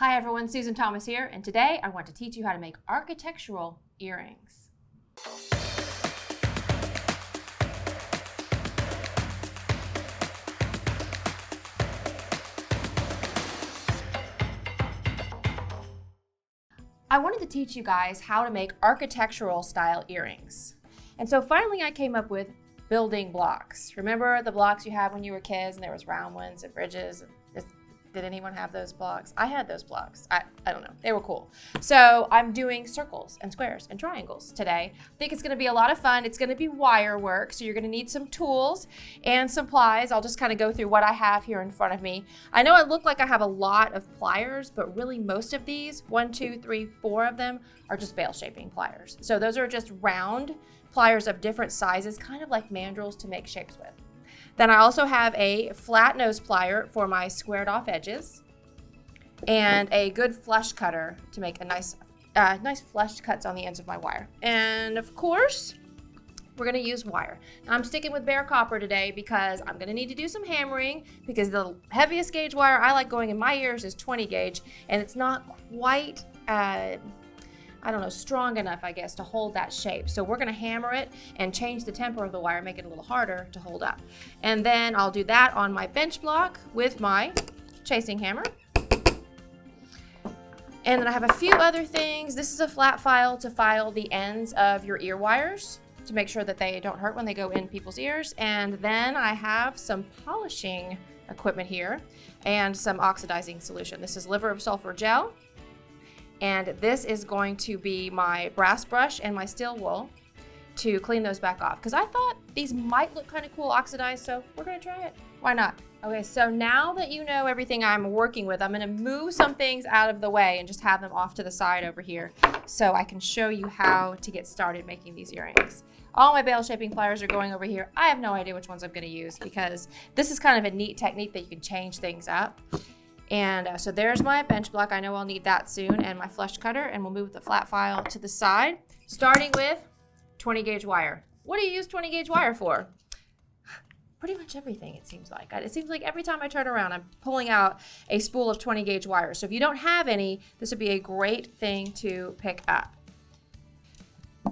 Hi everyone, Susan Thomas here, and today I want to teach you how to make architectural earrings. I wanted to teach you guys how to make architectural style earrings. And so finally I came up with building blocks. Remember the blocks you had when you were kids and there was round ones and bridges? Did anyone have those blocks? I had those blocks. I don't know, they were cool. So I'm doing circles and squares and triangles today. I think it's gonna be a lot of fun. It's gonna be wire work, so you're gonna need some tools and supplies. I'll just kind of go through what I have here in front of me. I know I look like I have a lot of pliers, but really most of these, 1, 2, 3, 4 of them, are just bale shaping pliers. So those are just round pliers of different sizes, kind of like mandrels to make shapes with. Then I also have a flat nose plier for my squared off edges and a good flush cutter to make a nice flush cuts on the ends of my wire. And of course, we're gonna use wire. Now I'm sticking with bare copper today because I'm gonna need to do some hammering because the heaviest gauge wire I like going in my ears is 20 gauge and it's not quite, strong enough, I guess, to hold that shape. So we're gonna hammer it and change the temper of the wire, make it a little harder to hold up. And then I'll do that on my bench block with my chasing hammer. And then I have a few other things. This is a flat file to file the ends of your ear wires to make sure that they don't hurt when they go in people's ears. And then I have some polishing equipment here and some oxidizing solution. This is liver of sulfur gel. And this is going to be my brass brush and my steel wool to clean those back off. Because I thought these might look kind of cool oxidized, so we're gonna try it. Why not? Okay, so now that you know everything I'm working with, I'm gonna move some things out of the way and just have them off to the side over here so I can show you how to get started making these earrings. All my bale shaping pliers are going over here. I have no idea which ones I'm gonna use because this is kind of a neat technique that you can change things up. And so there's my bench block. I know I'll need that soon, and my flush cutter, and we'll move the flat file to the side, starting with 20 gauge wire. What do you use 20 gauge wire for? Pretty much everything, it seems like. It seems like every time I turn around, I'm pulling out a spool of 20 gauge wire. So if you don't have any, this would be a great thing to pick up.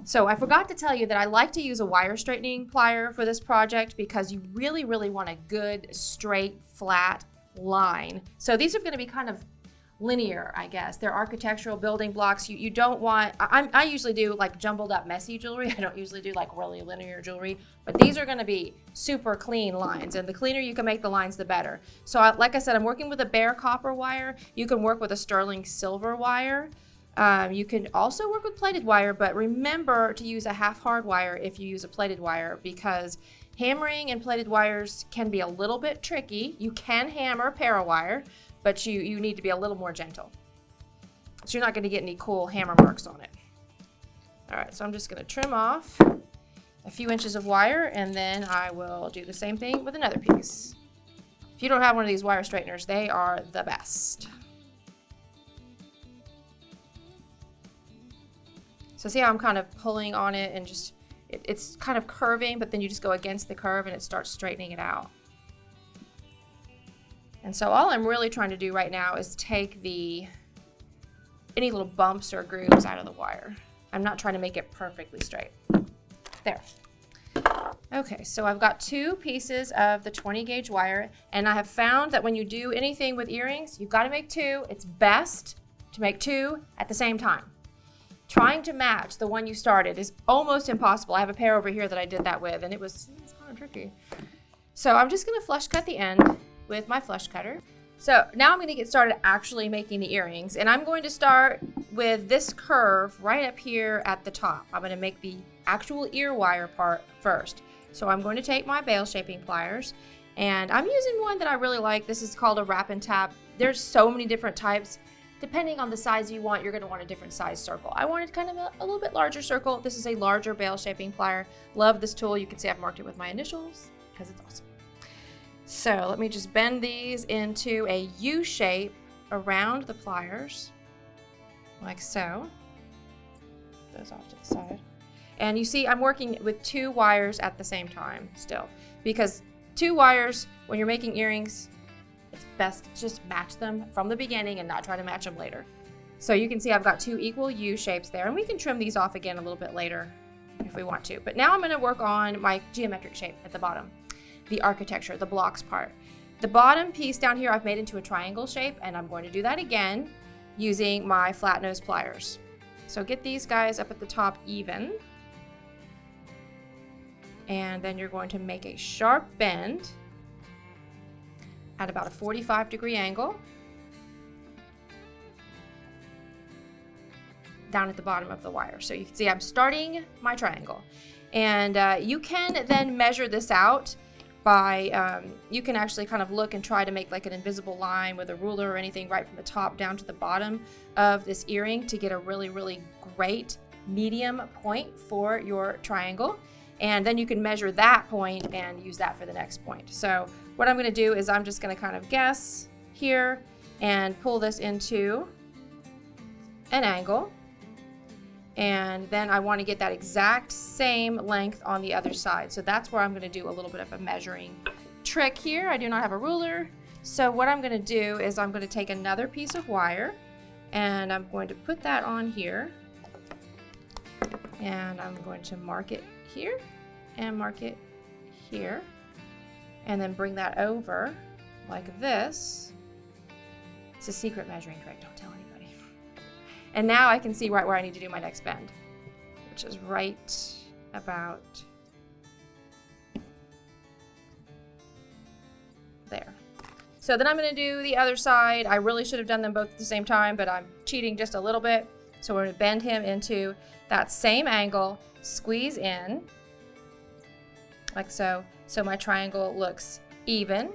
So I forgot to tell you that I like to use a wire straightening plier for this project because you really, really want a good, straight, flat line. So these are going to be kind of linear, I guess. They're architectural building blocks. You don't want, I usually do like jumbled up messy jewelry. I don't usually do like really linear jewelry, but these are going to be super clean lines, and the cleaner you can make the lines, the better. So like I said, I'm working with a bare copper wire. You can work with a sterling silver wire. You can also work with plated wire, but remember to use a half hard wire if you use a plated wire because hammering and plated wires can be a little bit tricky. You can hammer parawire, but you need to be a little more gentle. So you're not going to get any cool hammer marks on it. All right, so I'm just going to trim off a few inches of wire, and then I will do the same thing with another piece. If you don't have one of these wire straighteners, they are the best. So see how I'm kind of pulling on it and just it's kind of curving, but then you just go against the curve and it starts straightening it out. And so all I'm really trying to do right now is take any little bumps or grooves out of the wire. I'm not trying to make it perfectly straight. There. Okay, so I've got 2 pieces of the 20 gauge wire, and I have found that when you do anything with earrings, you've got to make 2. It's best to make 2 at the same time. Trying to match the one you started is almost impossible. I have a pair over here that I did that with, and it's kind of tricky. So I'm just gonna flush cut the end with my flush cutter. So now I'm gonna get started actually making the earrings, and I'm going to start with this curve right up here at the top. I'm gonna make the actual ear wire part first. So I'm going to take my bale shaping pliers, and I'm using one that I really like. This is called a wrap and tap. There's so many different types. Depending on the size you want, you're going to want a different size circle. I wanted kind of a little bit larger circle. This is a larger bale shaping plier. Love this tool. You can see I've marked it with my initials because it's awesome. So let me just bend these into a U shape around the pliers, like so. Those off to the side. And you see I'm working with 2 wires at the same time still, because 2 wires when you're making earrings, it's best to just match them from the beginning and not try to match them later. So you can see I've got 2 equal U shapes there, and we can trim these off again a little bit later if we want to. But now I'm going to work on my geometric shape at the bottom, the architecture, the blocks part. The bottom piece down here I've made into a triangle shape, and I'm going to do that again using my flat nose pliers. So get these guys up at the top even, and then you're going to make a sharp bend at about a 45-degree angle down at the bottom of the wire. So you can see I'm starting my triangle, and you can then measure this out by, you can actually kind of look and try to make like an invisible line with a ruler or anything right from the top down to the bottom of this earring to get a really, really great medium point for your triangle. And then you can measure that point and use that for the next point. So what I'm going to do is I'm just going to kind of guess here and pull this into an angle. And then I want to get that exact same length on the other side. So that's where I'm going to do a little bit of a measuring trick here. I do not have a ruler. So what I'm going to do is I'm going to take another piece of wire and I'm going to put that on here. And I'm going to mark it here and mark it here. And then bring that over like this. It's a secret measuring trick, don't tell anybody. And now I can see right where I need to do my next bend, which is right about there. So then I'm going to do the other side. I really should have done them both at the same time, but I'm cheating just a little bit. So we're going to bend him into that same angle, squeeze in, like so. So my triangle looks even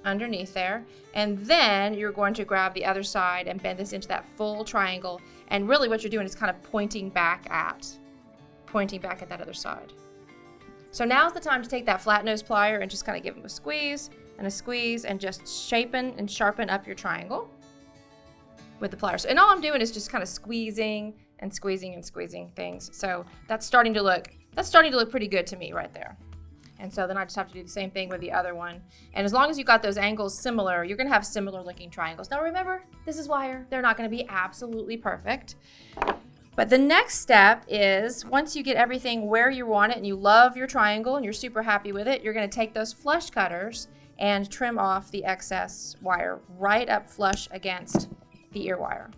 underneath there, and then you're going to grab the other side and bend this into that full triangle, and really what you're doing is kind of pointing back at that other side. So now's the time to take that flat nose plier and just kind of give them a squeeze and just shapen and sharpen up your triangle with the pliers. And all I'm doing is just kind of squeezing and squeezing things. So that's starting to look pretty good to me right there. And so then I just have to do the same thing with the other one. And as long as you got those angles similar, you're gonna have similar looking triangles. Now remember, this is wire. They're not gonna be absolutely perfect. But the next step is, once you get everything where you want it and you love your triangle and you're super happy with it, you're gonna take those flush cutters and trim off the excess wire right up flush against the ear wire.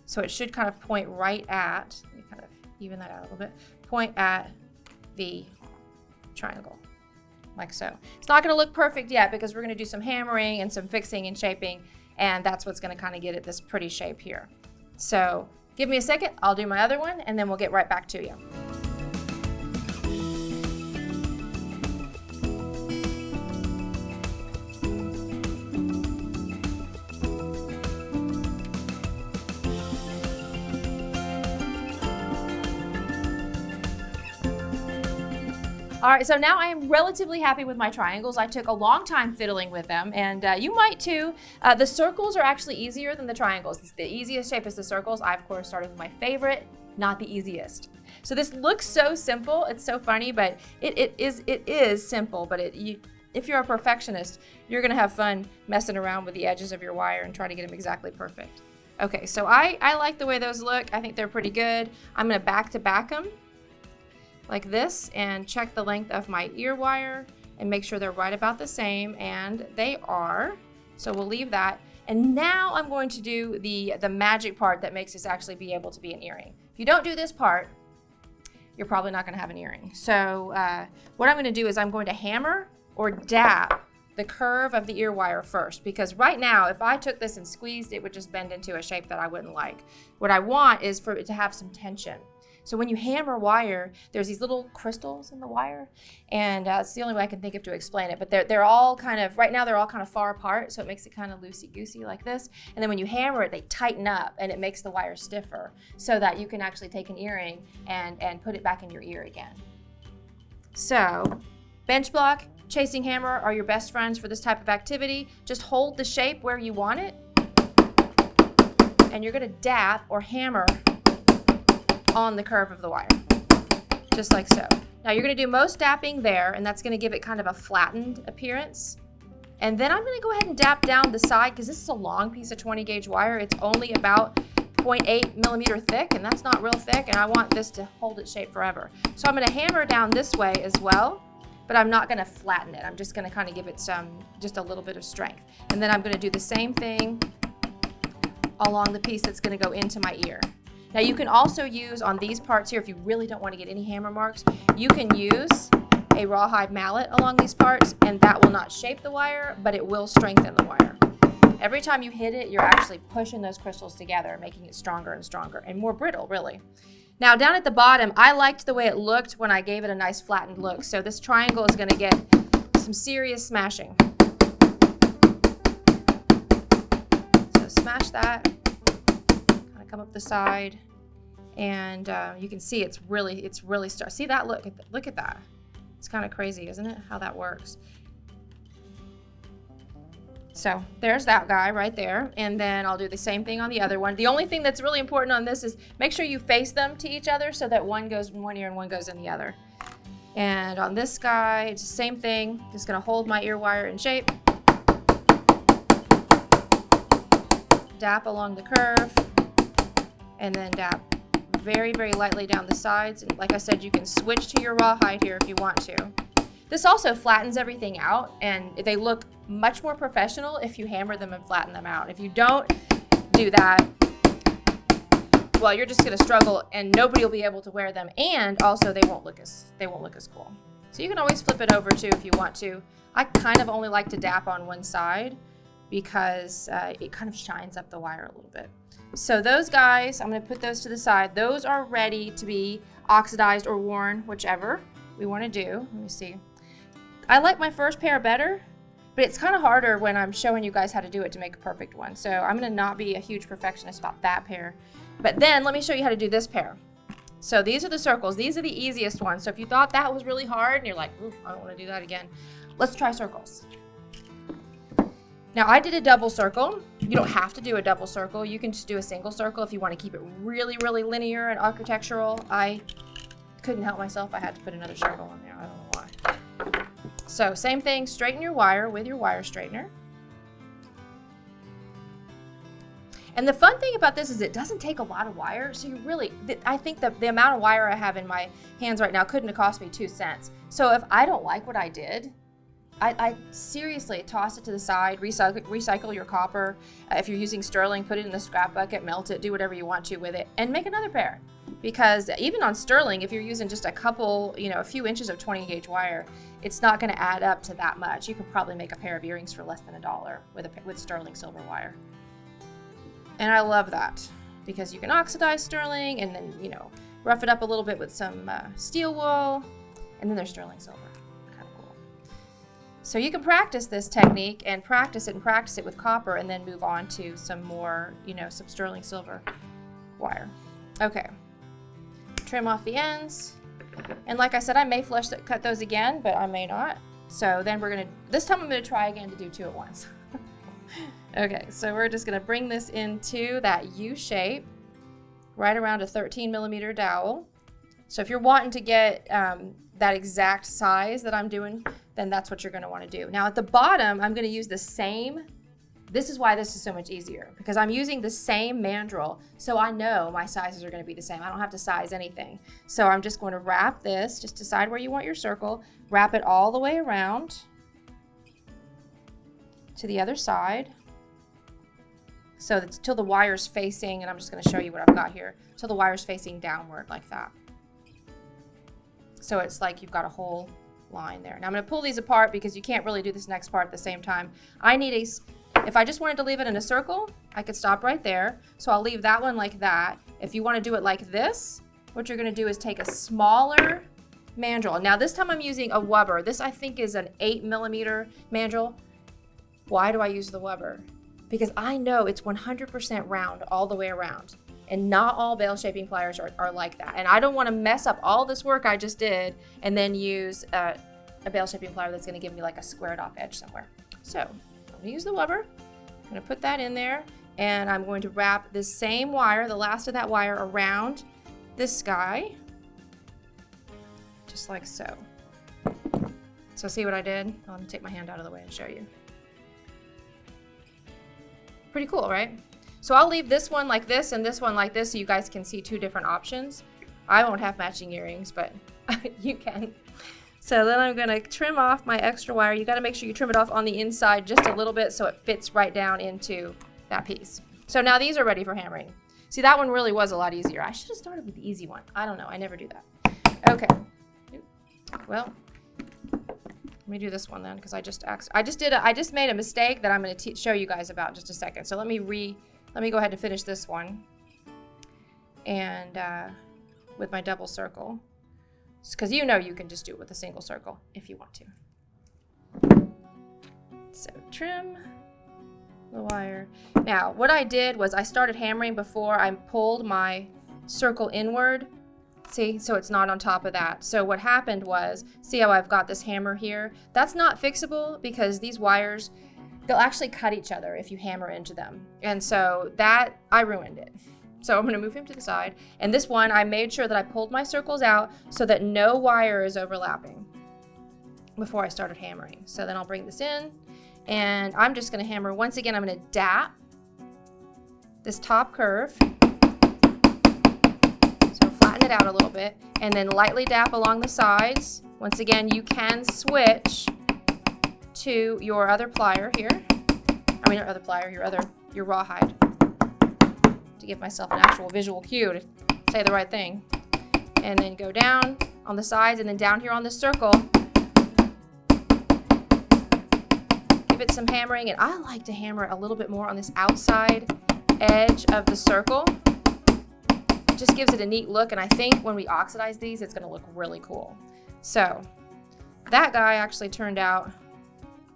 So it should kind of point right at, let me kind of even that out a little bit, point at the triangle, like so. It's not going to look perfect yet because we're going to do some hammering and some fixing and shaping, and that's what's going to kind of get it this pretty shape here. So give me a second, I'll do my other one, and then we'll get right back to you. All right, so now I am relatively happy with my triangles. I took a long time fiddling with them, and you might too. The circles are actually easier than the triangles. The easiest shape is the circles. I, of course, started with my favorite, not the easiest. So this looks so simple. It's so funny, but it is simple, but if you're a perfectionist, you're gonna have fun messing around with the edges of your wire and trying to get them exactly perfect. Okay, so I like the way those look. I think they're pretty good. I'm gonna back to back them like this and check the length of my ear wire and make sure they're right about the same, and they are. So we'll leave that. And now I'm going to do the magic part that makes this actually be able to be an earring. If you don't do this part, you're probably not gonna have an earring. So what I'm gonna do is I'm going to hammer or dab the curve of the ear wire first, because right now, if I took this and squeezed, it would just bend into a shape that I wouldn't like. What I want is for it to have some tension. So when you hammer wire, there's these little crystals in the wire, and it's the only way I can think of to explain it, but they're all kind of, right now they're all kind of far apart, so it makes it kind of loosey-goosey like this, and then when you hammer it, they tighten up, and it makes the wire stiffer, so that you can actually take an earring and put it back in your ear again. So, bench block, chasing hammer are your best friends for this type of activity. Just hold the shape where you want it, and you're gonna dab or hammer on the curve of the wire, just like so. Now you're gonna do most dapping there, and that's gonna give it kind of a flattened appearance. And then I'm gonna go ahead and dap down the side because this is a long piece of 20 gauge wire. It's only about 0.8 millimeter thick, and that's not real thick, and I want this to hold its shape forever. So I'm gonna hammer down this way as well, but I'm not gonna flatten it. I'm just gonna kind of give it just a little bit of strength. And then I'm gonna do the same thing along the piece that's gonna go into my ear. Now you can also use on these parts here, if you really don't want to get any hammer marks, you can use a rawhide mallet along these parts, and that will not shape the wire, but it will strengthen the wire. Every time you hit it, you're actually pushing those crystals together, making it stronger and stronger and more brittle, really. Now down at the bottom, I liked the way it looked when I gave it a nice flattened look. So this triangle is going to get some serious smashing. So smash that, kind of come up the side, and you can see it's really see that look at that. It's kind of crazy, isn't it? How that works. So there's that guy right there, and then I'll do the same thing on the other one. The only thing that's really important on this is make sure you face them to each other so that one goes in one ear and one goes in the other. And on this guy, it's the same thing. Just gonna hold my ear wire in shape. Dap along the curve, and then dap very, very lightly down the sides. And like I said, you can switch to your rawhide here if you want to. This also flattens everything out, and they look much more professional if you hammer them and flatten them out. If you don't do that, well, you're just gonna struggle and nobody will be able to wear them, and also they won't look as cool. So you can always flip it over too if you want to. I kind of only like to dap on one side because it kind of shines up the wire a little bit. So those guys, I'm gonna put those to the side. Those are ready to be oxidized or worn, whichever we wanna do. Let me see. I like my first pair better, but it's kind of harder when I'm showing you guys how to do it to make a perfect one. So I'm gonna not be a huge perfectionist about that pair. But then let me show you how to do this pair. So these are the circles. These are the easiest ones. So if you thought that was really hard and you're like, ooh, I don't wanna do that again, let's try circles. Now I did a double circle. You don't have to do a double circle. You can just do a single circle if you wanna keep it really, really linear and architectural. I couldn't help myself. I had to put another circle on there. I don't know why. So same thing, straighten your wire with your wire straightener. And the fun thing about this is it doesn't take a lot of wire, so you really, I think the amount of wire I have in my hands right now couldn't have cost me 2 cents. So if I don't like what I did, I seriously toss it to the side, recycle your copper. If you're using sterling, put it in the scrap bucket, melt it, do whatever you want to with it, and make another pair. Because even on sterling, if you're using just a couple, a few inches of 20 gauge wire, it's not going to add up to that much. You could probably make a pair of earrings for less than $1 with sterling silver wire. And I love that because you can oxidize sterling and then, rough it up a little bit with some steel wool, and then there's sterling silver. Kind of cool. So you can practice this technique and practice it with copper, and then move on to some more, some sterling silver wire. Okay. Trim off the ends, and like I said, I may cut those again, but I may not. So then this time I'm gonna try again to do 2 at once. Okay, so we're just gonna bring this into that U shape, right around a 13 millimeter dowel. So if you're wanting to get that exact size that I'm doing, then that's what you're gonna wanna do. Now at the bottom, I'm gonna use the same. This is why this is so much easier, because I'm using the same mandrel, so I know my sizes are going to be the same. I don't have to size anything. So I'm just going to wrap this, just decide where you want your circle, wrap it all the way around to the other side. So it's till the wire's facing, and I'm just going to show you what I've got here, till the wire's facing downward like that. So it's like you've got a whole line there. Now I'm going to pull these apart because you can't really do this next part at the same time. If I just wanted to leave it in a circle, I could stop right there. So I'll leave that one like that. If you want to do it like this, what you're going to do is take a smaller mandrel. Now this time I'm using a wubber. This I think is an 8 millimeter mandrel. Why do I use the wubber? Because I know it's 100% round all the way around. And not all bale shaping pliers are like that. And I don't want to mess up all this work I just did and then use a bale shaping plier that's going to give me like a squared off edge somewhere. So I'm going to use the wubber. I'm going to put that in there, and I'm going to wrap this same wire, the last of that wire, around this guy, just like so. So see what I did? I'll take my hand out of the way and show you. Pretty cool, right? So I'll leave this one like this and this one like this so you guys can see 2 different options. I won't have matching earrings, but you can. So then I'm gonna trim off my extra wire. You gotta make sure you trim it off on the inside just a little bit so it fits right down into that piece. So now these are ready for hammering. See, that one really was a lot easier. I should have started with the easy one. I don't know, I never do that. Okay, well, let me do this one then, because I just made a mistake that I'm gonna show you guys about in just a second. So let me go ahead and finish this one. And with my double circle. Because you know you can just do it with a single circle if you want to. So trim the wire. Now, what I did was I started hammering before I pulled my circle inward. See, so it's not on top of that. So what happened was, see how I've got this hammer here? That's not fixable because these wires, they'll actually cut each other if you hammer into them. And so that, I ruined it. So I'm gonna move him to the side. And this one, I made sure that I pulled my circles out so that no wire is overlapping before I started hammering. So then I'll bring this in and I'm just gonna hammer. Once again, I'm gonna dap this top curve. So flatten it out a little bit and then lightly dap along the sides. Once again, you can switch to your other plier here. I mean, your other plier, your rawhide. To give myself an actual visual cue to say the right thing. And then go down on the sides and then down here on the circle. Give it some hammering, and I like to hammer a little bit more on this outside edge of the circle. It just gives it a neat look, and I think when we oxidize these, it's gonna look really cool. So that guy actually turned out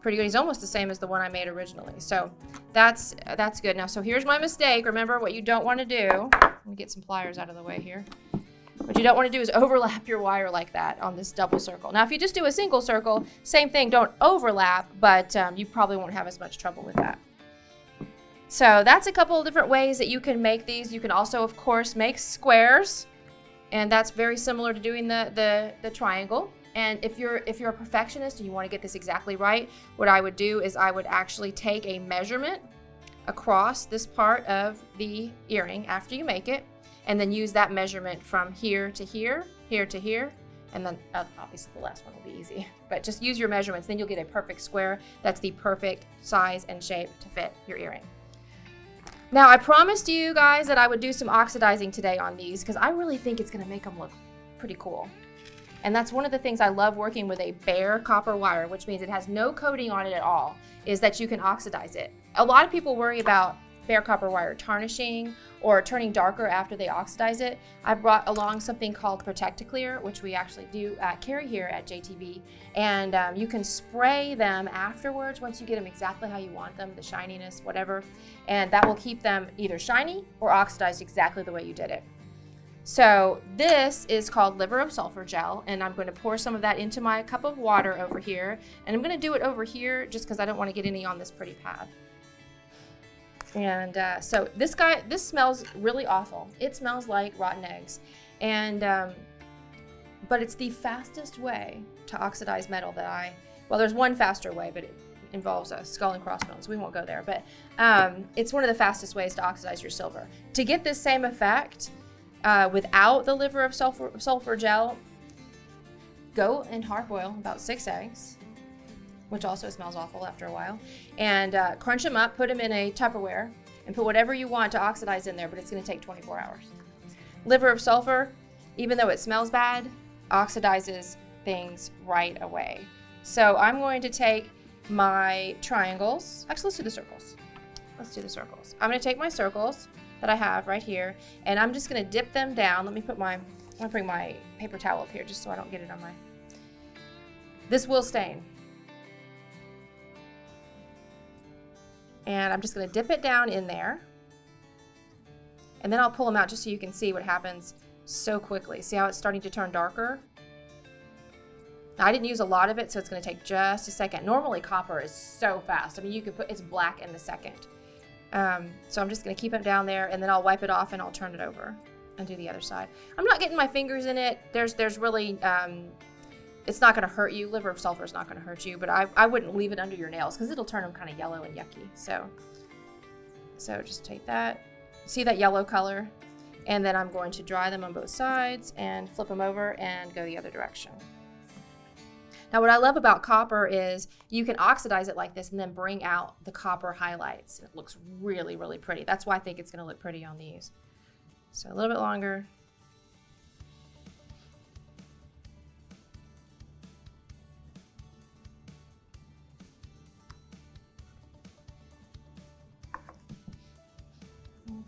pretty good. He's almost the same as the one I made originally. So that's good. Now, so here's my mistake. Remember what you don't want to do. Let me get some pliers out of the way here. What you don't want to do is overlap your wire like that on this double circle. Now, if you just do a single circle, same thing, don't overlap, but you probably won't have as much trouble with that. So that's a couple of different ways that you can make these. You can also, of course, make squares, and that's very similar to doing the triangle. And if you're a perfectionist and you want to get this exactly right, what I would do is I would actually take a measurement across this part of the earring after you make it, and then use that measurement from here to here, here to here, and then obviously the last one will be easy. But just use your measurements, then you'll get a perfect square. That's the perfect size and shape to fit your earring. Now, I promised you guys that I would do some oxidizing today on these because I really think it's going to make them look pretty cool. And that's one of the things I love working with a bare copper wire, which means it has no coating on it at all, is that you can oxidize it. A lot of people worry about bare copper wire tarnishing or turning darker after they oxidize it. I brought along something called Protect-A-Clear, which we actually do carry here at JTV. And you can spray them afterwards once you get them exactly how you want them, the shininess, whatever. And that will keep them either shiny or oxidized exactly the way you did it. So this is called liver of sulfur gel, and I'm going to pour some of that into my cup of water over here. And I'm going to do it over here just because I don't want to get any on this pretty pad. And so this smells really awful. It smells like rotten eggs. And but it's the fastest way to oxidize metal that well, there's one faster way, but it involves a skull and crossbones. We won't go there, but it's one of the fastest ways to oxidize your silver. To get this same effect, without the liver of sulfur gel, go and hard boil about 6 eggs, which also smells awful after a while, and crunch them up, put them in a Tupperware, and put whatever you want to oxidize in there, but it's going to take 24 hours. Liver of sulfur, even though it smells bad, oxidizes things right away. So I'm going to take my triangles. Actually, let's do the circles. Let's do the circles. I'm going to take my circles that I have right here, and I'm just going to dip them down. Let me put I'm going to bring my paper towel up here just so I don't get it on my... This will stain. And I'm just going to dip it down in there, and then I'll pull them out just so you can see what happens so quickly. See how it's starting to turn darker? Now, I didn't use a lot of it, so it's going to take just a second. Normally, copper is so fast. I mean, you could put, it's black in the second. So I'm just going to keep it down there, and then I'll wipe it off and I'll turn it over and do the other side. I'm not getting my fingers in it. There's really, it's not going to hurt you. Liver of sulfur is not going to hurt you, but I wouldn't leave it under your nails because it'll turn them kind of yellow and yucky. So So just take that, see that yellow color, and then I'm going to dry them on both sides and flip them over and go the other direction. Now what I love about copper is you can oxidize it like this and then bring out the copper highlights. It looks really, really pretty. That's why I think it's going to look pretty on these. So a little bit longer.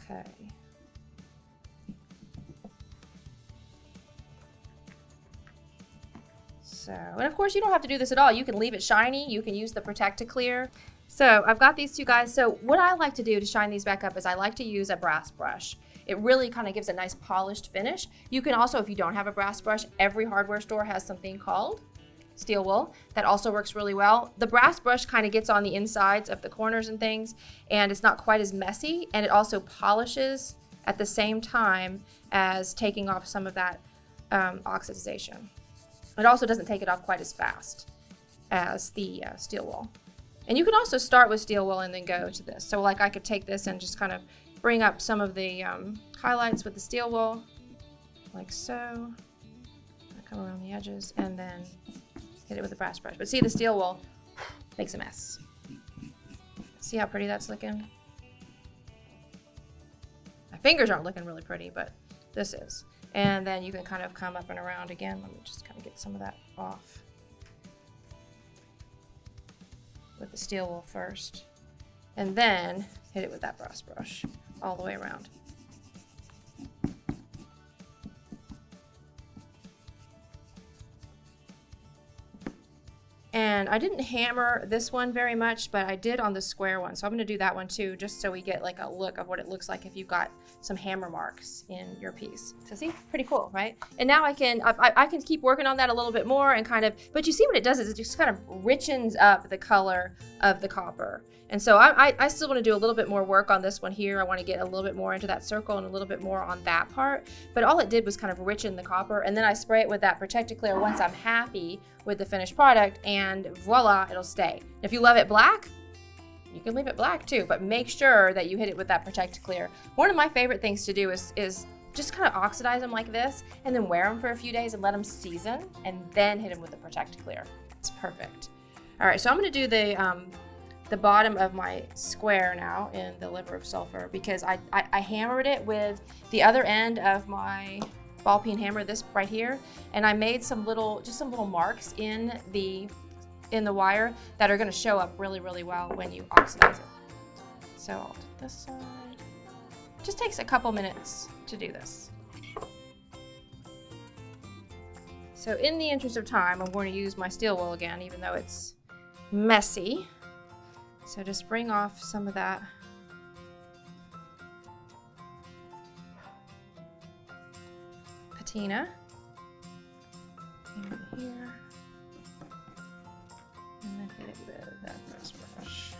Okay. So, and of course you don't have to do this at all. You can leave it shiny. You can use the Protect to Clear. So I've got these two guys. So what I like to do to shine these back up is I like to use a brass brush. It really kind of gives a nice polished finish. You can also, if you don't have a brass brush, every hardware store has something called steel wool that also works really well. The brass brush kind of gets on the insides of the corners and things, and it's not quite as messy, and it also polishes at the same time as taking off some of that oxidization. It also doesn't take it off quite as fast as the steel wool. And you can also start with steel wool and then go to this. So like I could take this and just kind of bring up some of the highlights with the steel wool, like so. I come around the edges and then hit it with a brass brush. But see, the steel wool makes a mess. See how pretty that's looking? My fingers aren't looking really pretty, but this is. And then you can kind of come up and around again. Let me just kind of get some of that off with the steel wool first. And then hit it with that brass brush all the way around. And I didn't hammer this one very much, but I did on the square one. So I'm gonna do that one too, just so we get like a look of what it looks like if you've got some hammer marks in your piece. So see, pretty cool, right? And now I can keep working on that a little bit more and kind of, but you see what it does is it just kind of richens up the color of the copper. And so I still want to do a little bit more work on this one here. I want to get a little bit more into that circle and a little bit more on that part. But all it did was kind of richen the copper. And then I spray it with that Protect to Clear once I'm happy with the finished product, and voila, it'll stay. If you love it black, you can leave it black too, but make sure that you hit it with that Protect to Clear. One of my favorite things to do is just kind of oxidize them like this and then wear them for a few days and let them season and then hit them with the Protect to Clear. It's perfect. All right, so I'm going to do the bottom of my square now in the liver of sulfur because I hammered it with the other end of my ball peen hammer, this right here, and I made just some little marks in the wire that are going to show up really, really well when you oxidize it. So I'll do this side. Just takes a couple minutes to do this. So in the interest of time, I'm going to use my steel wool again, even though it's messy. So just bring off some of that patina in here, and then hit it with that brass brush.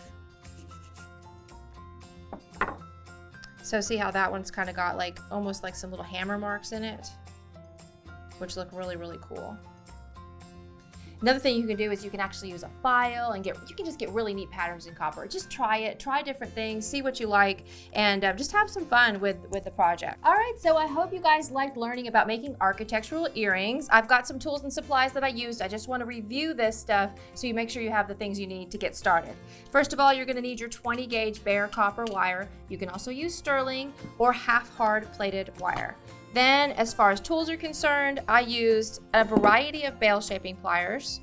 So see how that one's kind of got like almost like some little hammer marks in it, which look really, really cool. Another thing you can do is you can actually use a file and you can just get really neat patterns in copper. Just try it, try different things, see what you like, and just have some fun with the project. All right, so I hope you guys liked learning about making architectural earrings. I've got some tools and supplies that I used. I just want to review this stuff so you make sure you have the things you need to get started. First of all, you're going to need your 20 gauge bare copper wire. You can also use sterling or half hard plated wire. Then, as far as tools are concerned, I used a variety of bale shaping pliers.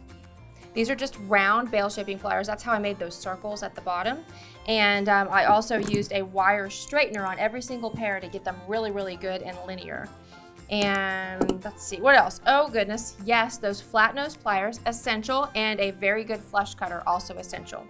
These are just round bale shaping pliers. That's how I made those circles at the bottom. And I also used a wire straightener on every single pair to get them really, really good and linear. And let's see, what else? Oh goodness, yes, those flat nose pliers, essential, and a very good flush cutter, also essential.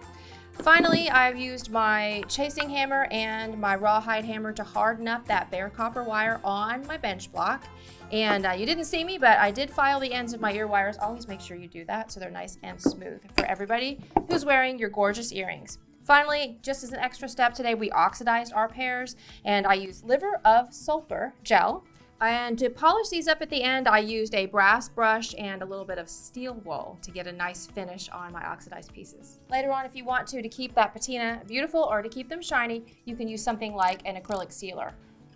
Finally, I've used my chasing hammer and my rawhide hammer to harden up that bare copper wire on my bench block. And you didn't see me, but I did file the ends of my ear wires. Always make sure you do that so they're nice and smooth for everybody who's wearing your gorgeous earrings. Finally, just as an extra step today, we oxidized our pairs, and I used liver of sulfur gel And to polish these up at the end, I used a brass brush and a little bit of steel wool to get a nice finish on my oxidized pieces. Later on, if you want to keep that patina beautiful or to keep them shiny, you can use something like an acrylic sealer.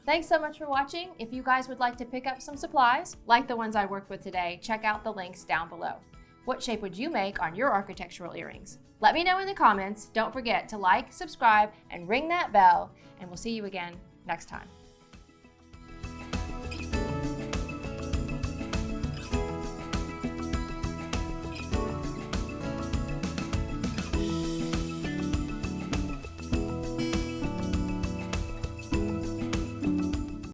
Thanks so much for watching. If you guys would like to pick up some supplies, like the ones I worked with today, check out the links down below. What shape would you make on your architectural earrings? Let me know in the comments. Don't forget to like, subscribe, and ring that bell, and we'll see you again next time.